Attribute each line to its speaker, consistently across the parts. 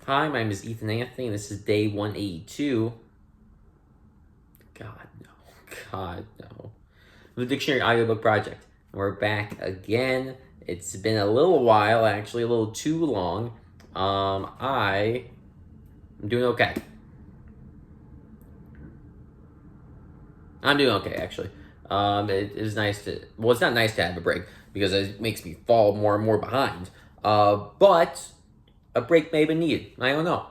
Speaker 1: Hi, my name is Ethan Anthony, and this is day 182. God, no. God, no. The Dictionary Audiobook Project. We're back again. It's been a little while, actually, a little too long. I'm doing okay. I'm doing okay, actually. It is nice to, well, it's not nice to have a break because it makes me fall more and more behind. But a break may be needed. I don't know.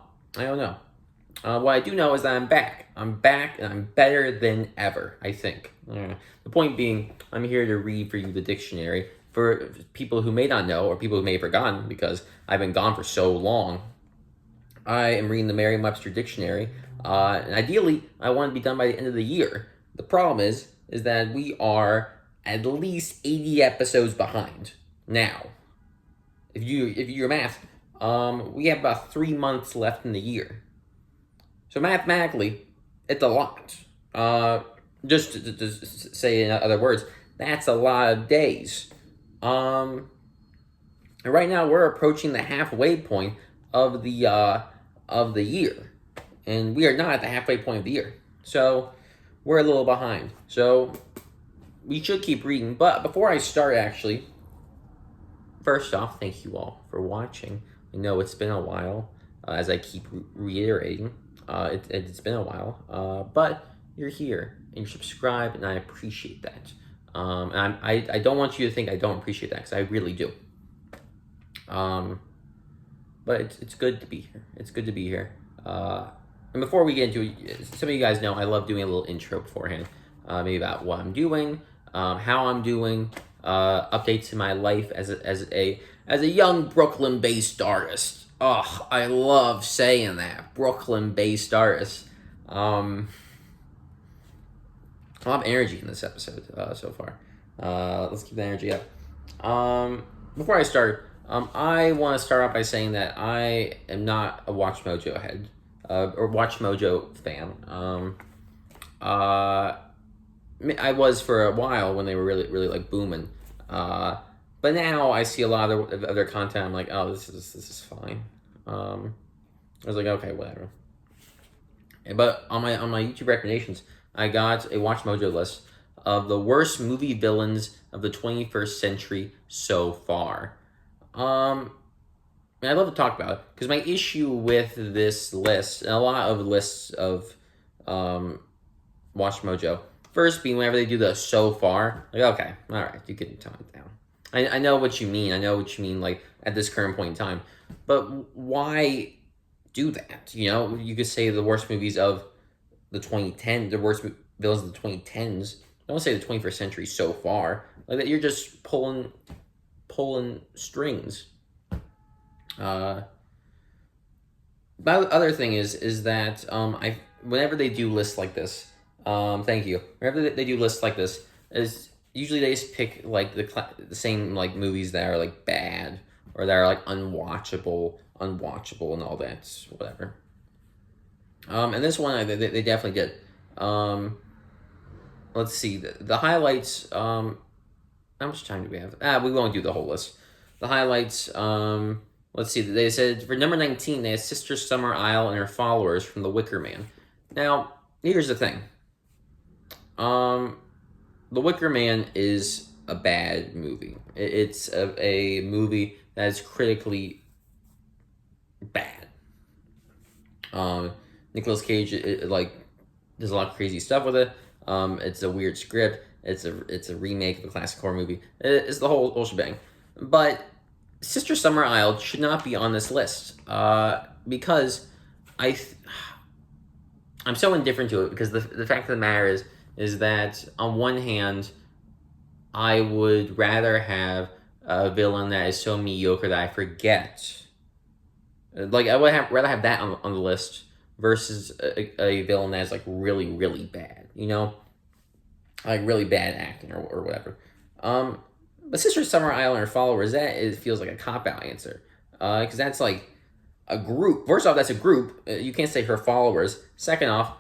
Speaker 1: What I do know is that I'm back. I'm back and I'm better than ever, I think. The point being, I'm here to read for you the dictionary. For people who may not know or people who may have forgotten because I've been gone for so long, I am reading the Merriam-Webster Dictionary. And ideally, I want to be done by the end of the year. The problem is that we are at least 80 episodes behind now. If you do your math, we have about 3 months left in the year. So mathematically, it's a lot. Just to say in other words, that's a lot of days. And right now we're approaching the halfway point of the year, and we are not at the halfway point of the year. So we're a little behind. So we should keep reading. But before I start, actually, first off, thank you all for watching. I know it's been a while, as I keep reiterating. It's been a while, but you're here and you're subscribed, and I appreciate that. And I don't want you to think I don't appreciate that, because I really do. But it's good to be here. It's good to be here. And before we get into it, some of you guys know I love doing a little intro beforehand, maybe about what I'm doing, how I'm doing, updates in my life as a young Brooklyn-based artist. Oh, I love saying that. Brooklyn-based artist. A lot of energy in this episode so far. Let's keep the energy up. Before I start, I want to start off by saying that I am not a Watch Mojo head or Watch Mojo fan. I was for a while when they were really like booming. But now I see a lot of their content. I'm like, oh, this is fine. I was like, okay, whatever. But on my YouTube recommendations, I got a Watch Mojo list of the worst movie villains of the 21st century so far. And I'd love to talk about it because my issue with this list, and a lot of lists of Watch Mojo, first being whenever they do the so far, like, okay, all right, you can tone it down. I know what you mean. I know what you mean, like, at this current point in time. But why do that? You know, you could say the worst movies of the 2010s, the worst villains of the 2010s. Don't say the 21st century so far. Like that, you're just pulling strings. The other thing is that whenever they do lists like this, thank you. Whenever they do lists like this, is usually they just pick like the same like movies that are like bad or that are like unwatchable and all that, whatever. And this one they definitely did. Let's see the highlights. How much time do we have? We won't do the whole list. The highlights. Let's see. They said for number 19, they had Sister Summer Isle and her followers from The Wicker Man. Now, here's the thing. The Wicker Man is a bad movie. It's a movie that is critically bad. Nicolas Cage does a lot of crazy stuff with it. It's a weird script. It's a remake of a classic horror movie. It's the whole shebang. But Sister Summer Isle should not be on this list because I'm so indifferent to it, because the fact of the matter is that on one hand, I would rather have a villain that is so mediocre that I forget. Like, I would rather have that on the list versus a villain that is like really bad, you know, like really bad acting or whatever. But Sister Summer Isle and her followers, it feels like a cop-out answer, because that's like a group. First off, that's a group. You can't say her followers. Second off,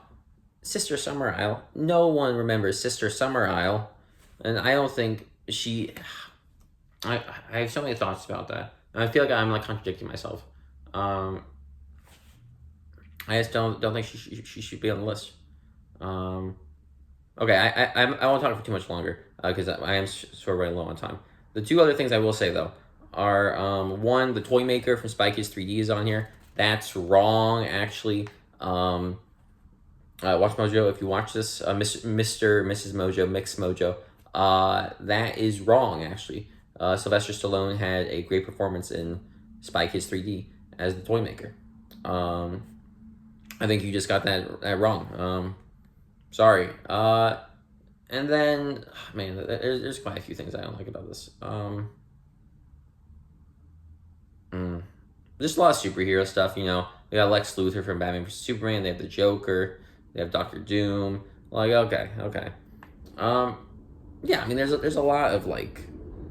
Speaker 1: Sister Summer Isle. No one remembers Sister Summer Isle, and I don't think she. I have so many thoughts about that. And I feel like I'm like contradicting myself. I just don't think she should be on the list. Okay, I won't talk for too much longer because I am sort of running low on time. The two other things I will say though are one, the Toy Maker from Spy Kids 3D is on here. That's wrong, actually. Watch Mojo, if you watch this, Mr. Mrs. Mojo, Mix Mojo, that is wrong, actually. Sylvester Stallone had a great performance in Spy Kids 3D as the Toy Maker. I think you just got that wrong. Sorry. And then, man, there's quite a few things I don't like about this. There's a lot of superhero stuff, you know. They got Lex Luthor from Batman vs Superman. They have the Joker. They have Doctor Doom. Like, okay. Yeah, I mean, there's a lot of like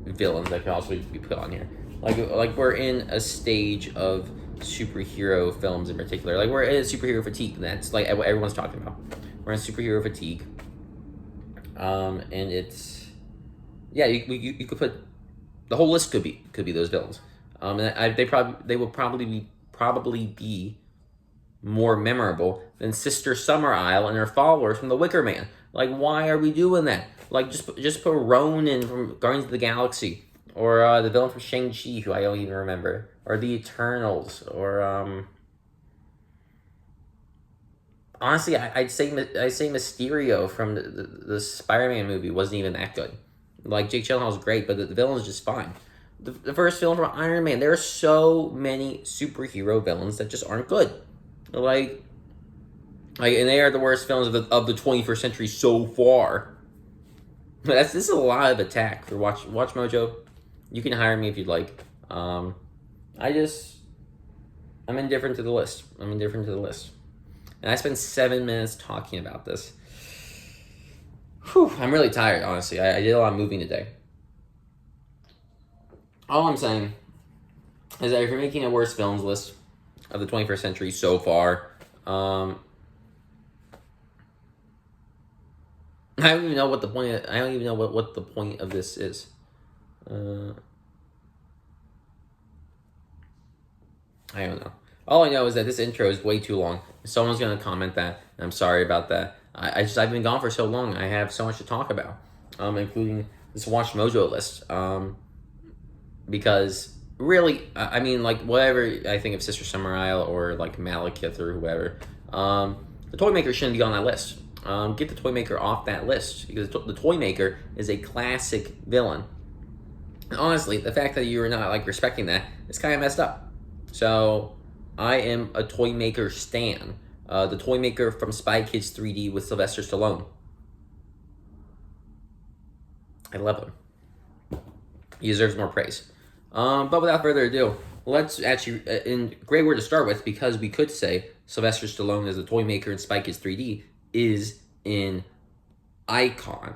Speaker 1: villains that can also be put on here. Like we're in a stage of superhero films in particular. Like we're in superhero fatigue. That's like what everyone's talking about. We're in superhero fatigue. And it's you could put the whole list could be those villains. And they will probably be more memorable than Sister Summer Isle and her followers from The Wicker Man. Like, why are we doing that? Like, just put Ronan from Guardians of the Galaxy, or the villain from Shang-Chi, who I don't even remember, or the Eternals, or honestly, I'd say Mysterio from the Spider-Man movie wasn't even that good. Like, Jake Gyllenhaal's great, but the villain's just fine. The first film from Iron Man, there are so many superhero villains that just aren't good. Like, and they are the worst films of the 21st century so far. This is a lot of attack for Watch Mojo. You can hire me if you'd like. I'm indifferent to the list. And I spent 7 minutes talking about this. Whew, I'm really tired, honestly. I did a lot of moving today. All I'm saying is that if you're making a worst films list of the 21st century so far, I don't even know what the point. I don't even know what the point of this is. I don't know. All I know is that this intro is way too long. Someone's gonna comment that, and I'm sorry about that. I've been gone for so long. I have so much to talk about, including this Watch Mojo list. Because really, I mean, like, whatever I think of Sister Summer Isle or like Malekith or whoever, the Toy Maker shouldn't be on that list. Get the Toy Maker off that list, because the Toy Maker is a classic villain. And honestly, the fact that you're not like respecting that is kind of messed up. So I am a Toy Maker stan. The Toy Maker from Spy Kids 3D with Sylvester Stallone. I love him. He deserves more praise. But without further ado, let's actually, in great word to start with, because we could say Sylvester Stallone as the Toy Maker in Spy Kids 3D is an icon.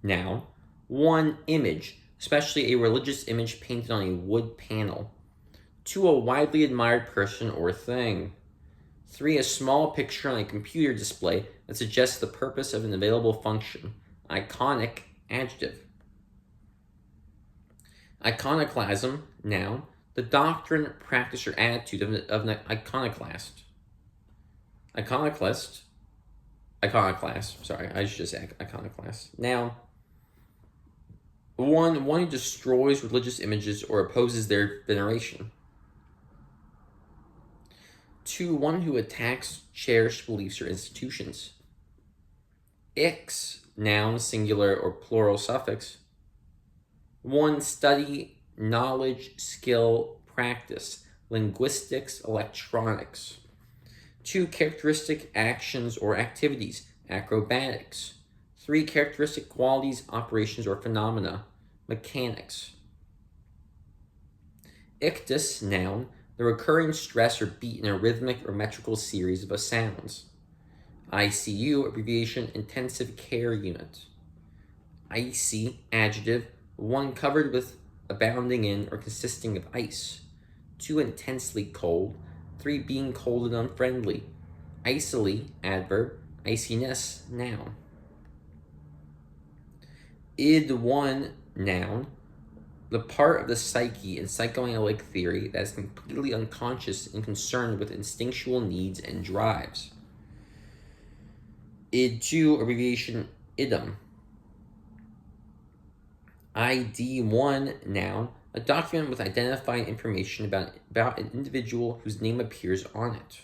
Speaker 1: Now, one image, especially a religious image painted on a wood panel. 2, a widely admired person or thing. 3, a small picture on a computer display that suggests the purpose of an available function. Iconic, adjective. Iconoclasm, noun. The doctrine, practice, or attitude of an iconoclast. Iconoclast, sorry, I should just say iconoclast. Noun. 1, who destroys religious images or opposes their veneration. 2, one who attacks cherished beliefs or institutions. Ix, noun, singular or plural suffix. 1, study, knowledge, skill, practice, linguistics, electronics. 2, characteristic actions or activities, acrobatics. 3, characteristic qualities, operations, or phenomena, mechanics. Ictus, noun, the recurring stress or beat in a rhythmic or metrical series of sounds. ICU, abbreviation, intensive care unit. Icy, adjective, 1 covered with, abounding in, or consisting of ice. 2, intensely cold. 3, being cold and unfriendly. Icily, adverb, iciness, noun. Id 1, noun, the part of the psyche in psychoanalytic theory that is completely unconscious and concerned with instinctual needs and drives. Id2, abbreviation idem. ID1, noun, a document with identifying information about an individual whose name appears on it.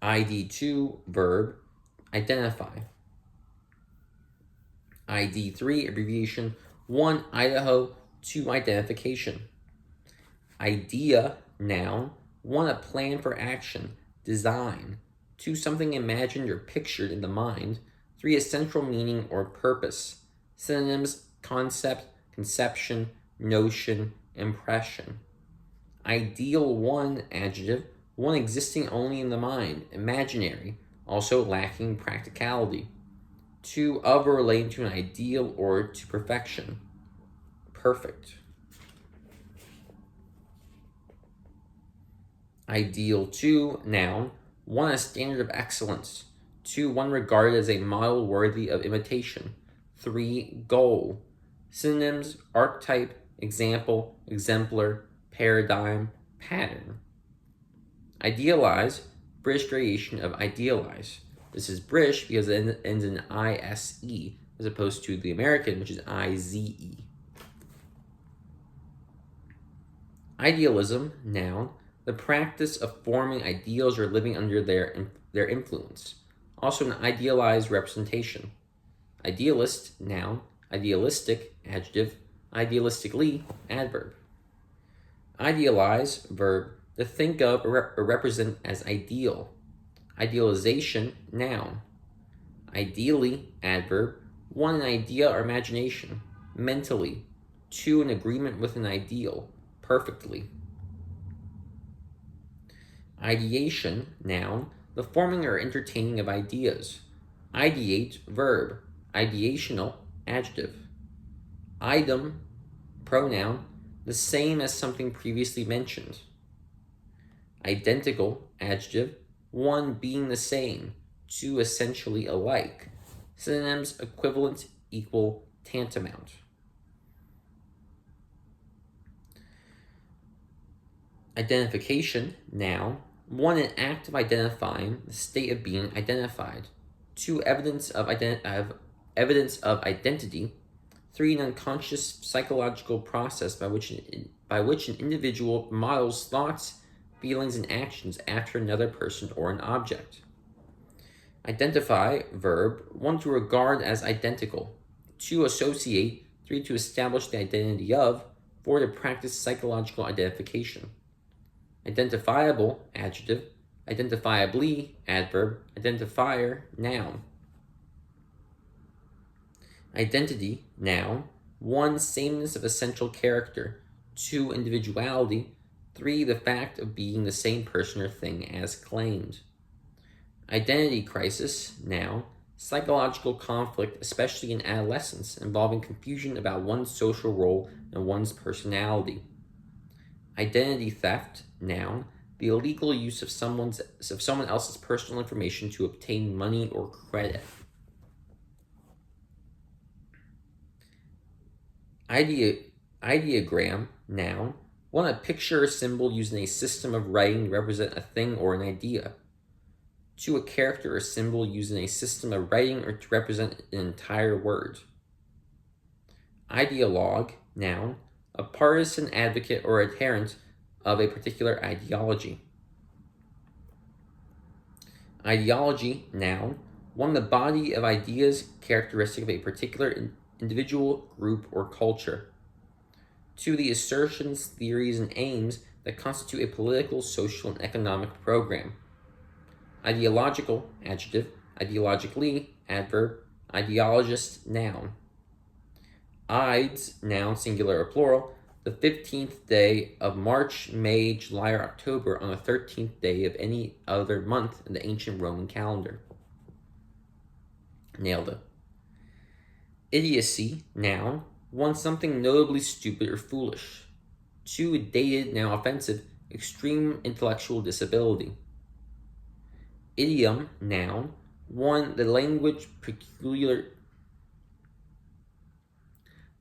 Speaker 1: ID2, verb, identify. ID3, abbreviation 1, Idaho, 2, identification. Idea, noun, 1, a plan for action, design. 2, something imagined or pictured in the mind. 3, a central meaning or purpose. Synonyms, concept, conception, notion, impression. Ideal 1, adjective, 1 existing only in the mind, imaginary, also lacking practicality. 2, of or relating to an ideal or to perfection, perfect. Ideal 2, noun, 1, a standard of excellence. 2, 1 regarded as a model worthy of imitation. 3, goal. Synonyms, archetype, example, exemplar, paradigm, pattern. Idealize, British variation of idealize. This is British because it ends in ISE, as opposed to the American, which is IZE. Idealism, noun, the practice of forming ideals or living under their influence. Also an idealized representation. Idealist, noun, idealistic, adjective, idealistically, adverb. Idealize, verb, to think of or represent as ideal. Idealization, noun. Ideally, adverb, 1, an idea or imagination, mentally. 2, an agreement with an ideal, perfectly. Ideation, noun, the forming or entertaining of ideas. Ideate, verb, ideational, adjective. Idem, pronoun, the same as something previously mentioned. Identical, adjective, 1, being the same, 2, essentially alike. Synonyms, equivalent, equal, tantamount. Identification, noun, 1, an act of identifying, the state of being identified. 2, evidence of identity. 3, an unconscious psychological process by which an individual models thoughts, feelings, and actions after another person or an object. Identify, verb, 1, to regard as identical. 2, associate. 3, to establish the identity of. 4, to practice psychological identification. Identifiable, adjective. Identifiably, adverb. Identifier, noun. Identity, noun, 1, sameness of essential character. 2, individuality. 3, the fact of being the same person or thing as claimed. Identity crisis, noun, psychological conflict, especially in adolescence, involving confusion about one's social role and one's personality. Identity theft, noun, the illegal use of someone else's personal information to obtain money or credit. Ideogram, noun, 1, a picture or symbol used in a system of writing to represent a thing or an idea. 2, a character or symbol used in a system of writing or to represent an entire word. Ideologue, noun, a partisan advocate or adherent of a particular ideology. Ideology, noun, 1, the body of ideas characteristic of a particular individual, group, or culture. 2, the assertions, theories, and aims that constitute a political, social, and economic program. Ideological, adjective. Ideologically, adverb. Ideologist, noun. Ides, noun, singular or plural, the 15th day of March, May, July, or October on the 13th day of any other month in the ancient Roman calendar. Nailed it. Idiocy, noun, 1, something notably stupid or foolish. 2, dated, now offensive, extreme intellectual disability. Idiom, noun, 1, the language peculiar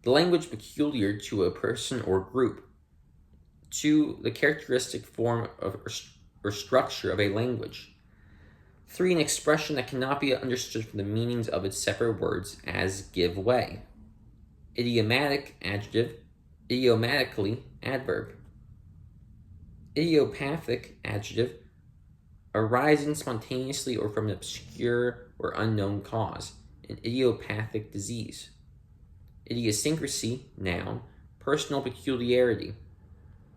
Speaker 1: The language peculiar to a person or group. 2. The characteristic form of or structure of a language. 3. An expression that cannot be understood from the meanings of its separate words, as give way. Idiomatic, adjective. Idiomatically, adverb. Idiopathic, adjective. Arising spontaneously or from an obscure or unknown cause, an idiopathic disease. Idiosyncrasy, noun. Personal peculiarity.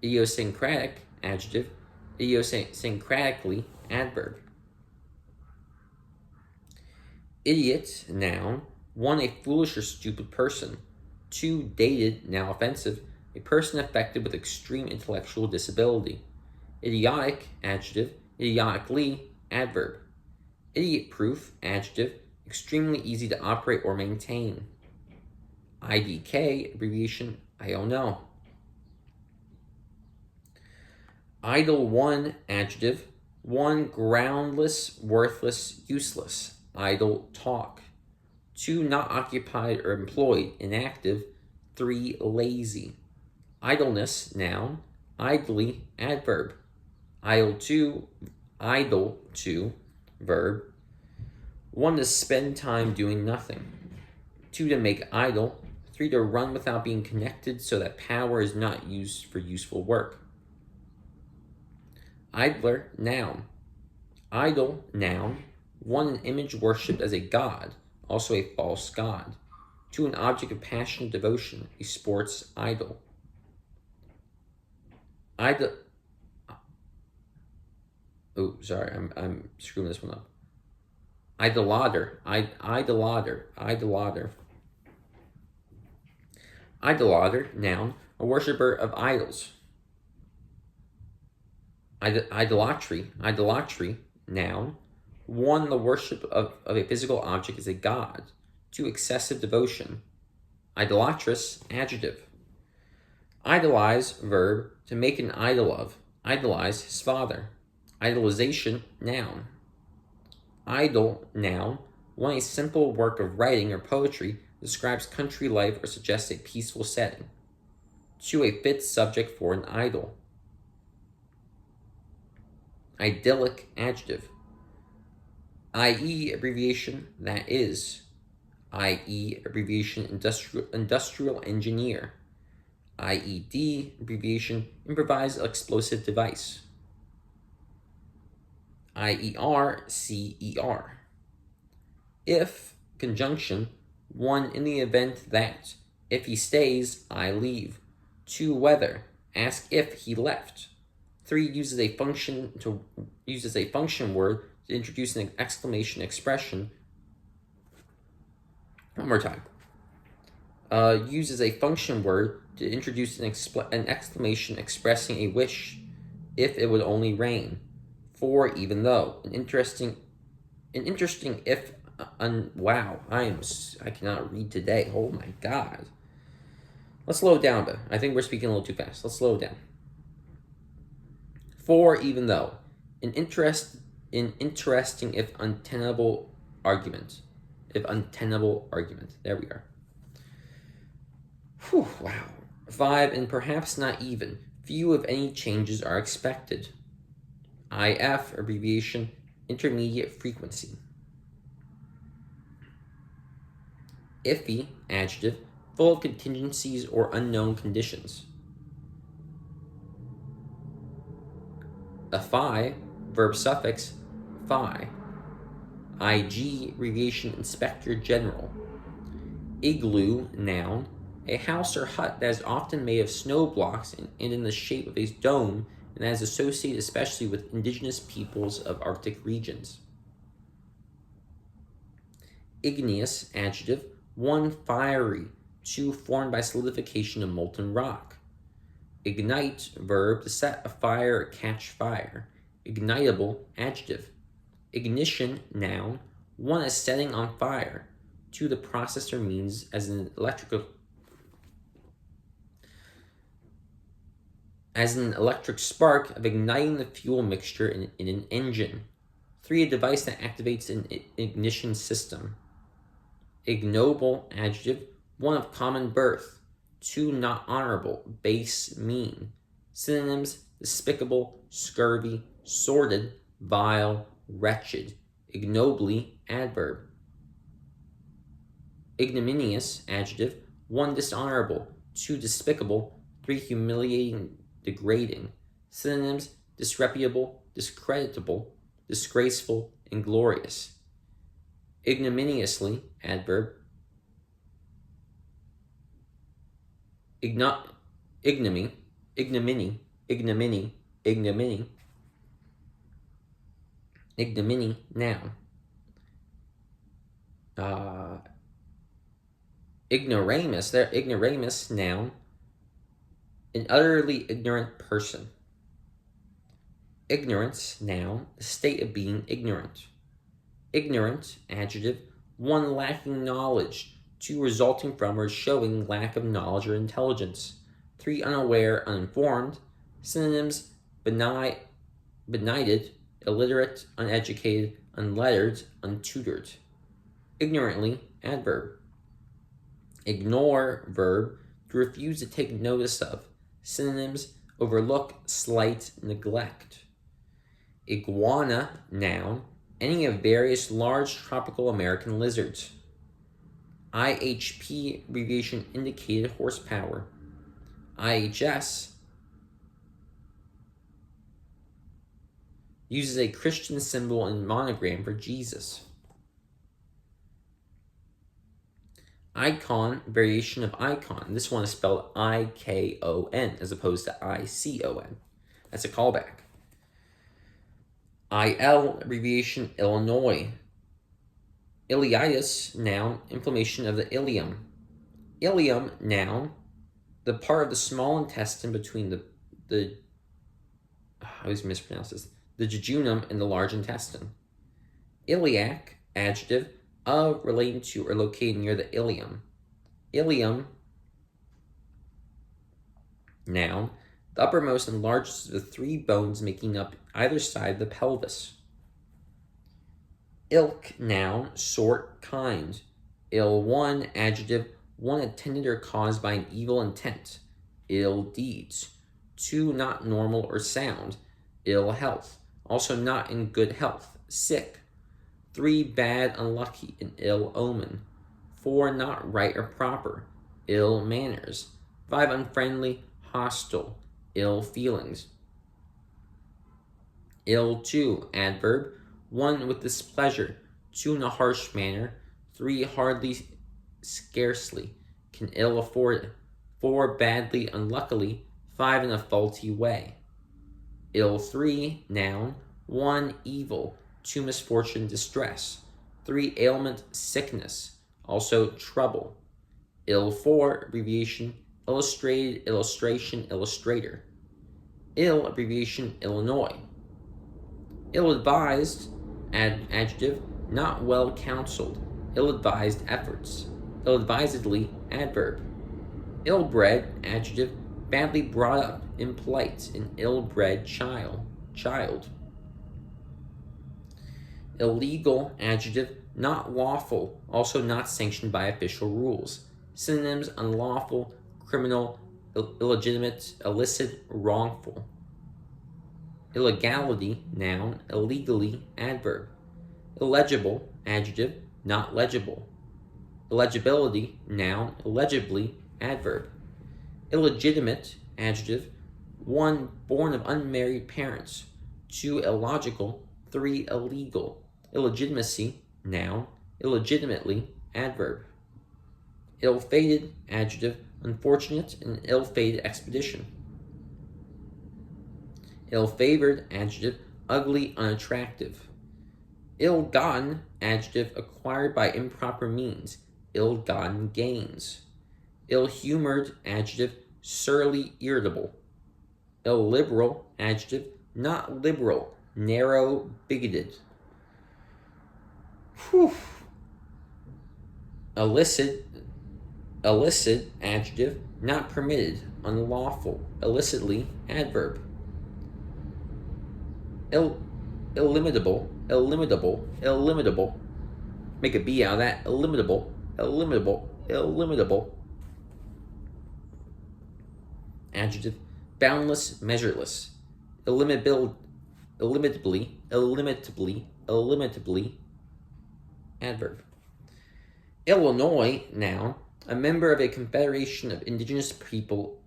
Speaker 1: Idiosyncratic, adjective. Idiosyncratically, adverb. Idiot, noun. 1. A foolish or stupid person. 2. Dated, now offensive. A person affected with extreme intellectual disability. Idiotic, adjective. Idiotically, adverb. Idiot-proof, adjective. Extremely easy to operate or maintain. IDK, abbreviation, I don't know. Idle 1, adjective. 1. Groundless, worthless, useless. Idle talk. 2. Not occupied or employed, inactive. 3. Lazy. Idleness, noun. Idly, adverb. Idle 2, verb. 1. To spend time doing nothing. 2. To make idle. 3. To run without being connected so that power is not used for useful work. Idler, noun. Idol, noun. 1. An image worshipped as a god, also a false god. 2. An object of passionate devotion, a sports idol. Oh, sorry, I'm screwing this one up. Idolater. Idolater, noun. A worshipper of idols. Idolatry, noun. 1. The worship of a physical object as a god. 2. Excessive devotion. Idolatrous, adjective. Idolize, verb. To make an idol of. Idolize his father. Idolization, noun. Idle, noun. 1. A simple work of writing or poetry describes country life or suggests a peaceful setting. 2. A fit subject for an idol. Idyllic, adjective. IE, abbreviation, that is. IE, abbreviation, industrial engineer. IED, abbreviation, improvised explosive device. IER, CER. If, conjunction. 1. In the event that. If he stays, I leave. 2. Whether. Ask if he left. 3. Uses a function word to introduce an exclamation expression. One more time. Uses a function word to introduce an exclamation expressing a wish, if it would only rain. 4. Even though. An interesting if. Wow, I cannot read today. Oh my God. Let's slow it down a bit. I think we're speaking a little too fast. Let's slow it down. 4. Even though. An interesting if untenable argument. There we are. Whew, wow. 5. And perhaps not even. Few if any changes are expected. IF, abbreviation, intermediate frequency. Iffy, adjective, full of contingencies or unknown conditions. Affy, verb suffix, phi. IG, abbreviation, inspector general. Igloo, noun, a house or hut that is often made of snow blocks and in the shape of a dome, and that is associated especially with indigenous peoples of Arctic regions. Igneous, adjective, 1. Fiery. 2. Formed by solidification of molten rock. Ignite, verb, to set afire or catch fire. Ignitable, adjective. Ignition, noun. 1. As setting on fire. 2. The process or means as an electric spark of igniting the fuel mixture in an engine. 3. A device that activates an ignition system. Ignoble, adjective, one of common birth, two not honorable, base, mean. Synonyms: despicable, scurvy, sordid, vile, wretched. Ignobly, adverb. Ignominious, adjective, one dishonorable, two despicable, three humiliating, degrading. Synonyms: disreputable, discreditable, disgraceful, inglorious. Ignominiously, adverb. Ignominy, ignominy, ignominy, ignominy. Ignominy, noun. Ignoramus, noun. An utterly ignorant person. Ignorance, noun, the state of being ignorant. Ignorant, adjective, one lacking knowledge, two resulting from or showing lack of knowledge or intelligence. Three unaware, uninformed. Synonyms: benighted, illiterate, uneducated, unlettered, untutored. Ignorantly, adverb. Ignore, verb, to refuse to take notice of. Synonyms: overlook, slight, neglect. Iguana, noun, any of various large tropical American lizards. IHP, abbreviation indicated horsepower. IHS uses a Christian symbol and monogram for Jesus. Icon, variation of icon. This one is spelled I-K-O-N as opposed to I-C-O-N. That's a callback. IL, abbreviation Illinois. Ileitis, noun, inflammation of the ileum. Ileum, noun, the part of the small intestine between I always mispronounce this, the jejunum and the large intestine. Iliac, adjective, of, relating to, or located near the ilium. Ilium, noun, the uppermost and largest of the three bones making up either side of the pelvis. Ilk, noun, sort, kind. Ill one, adjective, one attended or caused by an evil intent. Ill deeds. Two, not normal or sound. Ill health, also not in good health. Sick. Three, bad, unlucky, an ill omen. Four, not right or proper. Ill manners. Five, unfriendly, hostile, ill feelings. Ill two, adverb, one with displeasure, two in a harsh manner, three hardly, scarcely, can ill afford, four badly, unluckily, five in a faulty way. Ill three, noun, one evil, two misfortune, distress, three ailment, sickness, also trouble. Ill four, abbreviation illustrated, illustration, illustrator. Ill, abbreviation Illinois. Ill-advised, adjective, not well counseled, ill-advised efforts. Ill-advisedly, adverb. Ill-bred, adjective, badly brought up, impolite, an ill-bred child. Illegal, adjective, not lawful, also not sanctioned by official rules. Synonyms: unlawful, criminal, illegitimate, illicit, wrongful. Illegality, noun, illegally, adverb. Illegible, adjective, not legible. Illegibility, noun, illegibly, adverb. Illegitimate, adjective, one born of unmarried parents. Two, illogical. Three, illegal. Illegitimacy, noun, illegitimately, adverb. Ill-fated, adjective, unfortunate, an ill-fated expedition. Ill-favored, adjective, ugly, unattractive. Ill-gotten, adjective, acquired by improper means, ill-gotten gains. Ill-humored, adjective, surly, irritable. Illiberal, adjective, not liberal, narrow, bigoted. Illicit, adjective, not permitted, unlawful, illicitly, adverb. Illimitable, make a B out of that, illimitable, illimitable. Adjective, boundless, measureless. Illimitably, illimitably. Adverb. Illinois, noun, a member of a confederation of indigenous people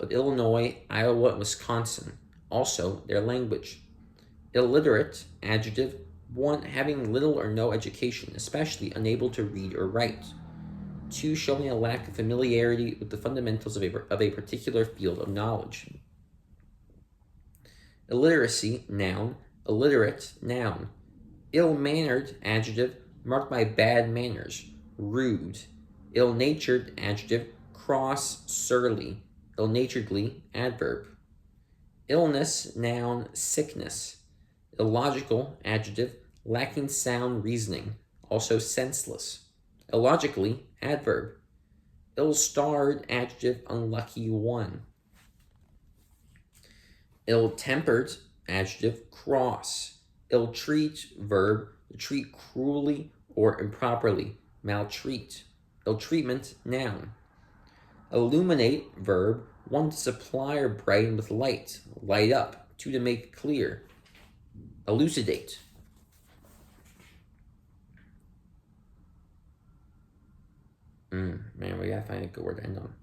Speaker 1: of Illinois, Iowa, and Wisconsin, also their language. Illiterate, adjective, one having little or no education, especially unable to read or write. Two, showing a lack of familiarity with the fundamentals of a particular field of knowledge. Illiteracy, noun, illiterate, noun. Ill-mannered, adjective, marked by bad manners, rude. Ill-natured, adjective, cross, surly. Ill-naturedly, adverb. Illness, noun, sickness. Illogical, adjective, lacking sound reasoning, also senseless. Illogically, adverb. Ill-starred, adjective, unlucky one. Ill-tempered, adjective, cross. Ill-treat, verb, to treat cruelly or improperly, maltreat. Ill-treatment, noun. Illuminate, verb, one to supply or brighten with light, light up, two to make clear. Elucidate. Man, we gotta find a good word to end on.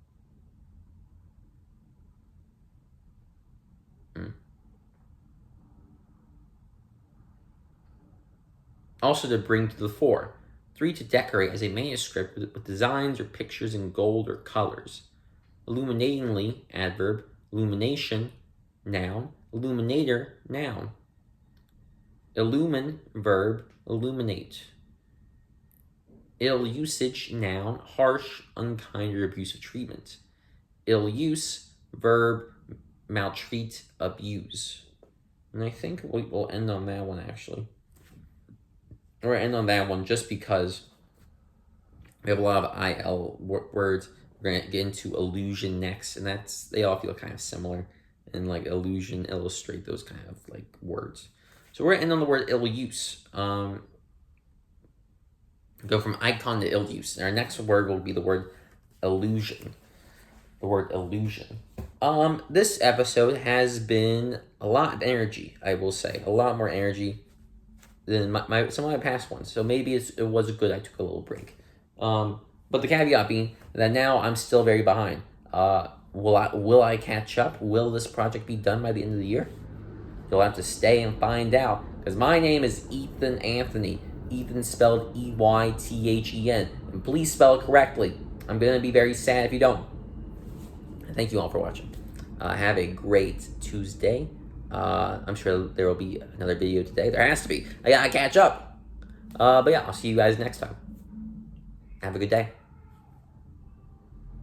Speaker 1: Also to bring to the fore. 3, to decorate as a manuscript with designs or pictures in gold or colors. Illuminatingly, adverb. Illumination, noun. Illuminator, noun. Illumine, verb. Illuminate. Ill usage, noun. Harsh, unkind, or abusive treatment. Ill use, verb. Maltreat, abuse. And I think we'll end on that one, actually. We're going to end on that one just because we have a lot of IL words. We're going to get into illusion next, and they all feel kind of similar. And like illusion, illustrate, those kind of like words. So we're going to end on the word ill use. Go from icon to ill use. And our next word will be the word illusion. The word illusion. This episode has been a lot of energy, I will say. A lot more energy than some of my past ones. So maybe it was good I took a little break. But the caveat being that now I'm still very behind. Will I catch up? Will this project be done by the end of the year? You'll have to stay and find out. Because my name is Ethan Anthony. Ethan spelled Eythen. And please spell it correctly. I'm going to be very sad if you don't. Thank you all for watching. Have a great Tuesday. I'm sure there will be another video today. There has to be. I gotta catch up. But yeah, I'll see you guys next time. Have a good day.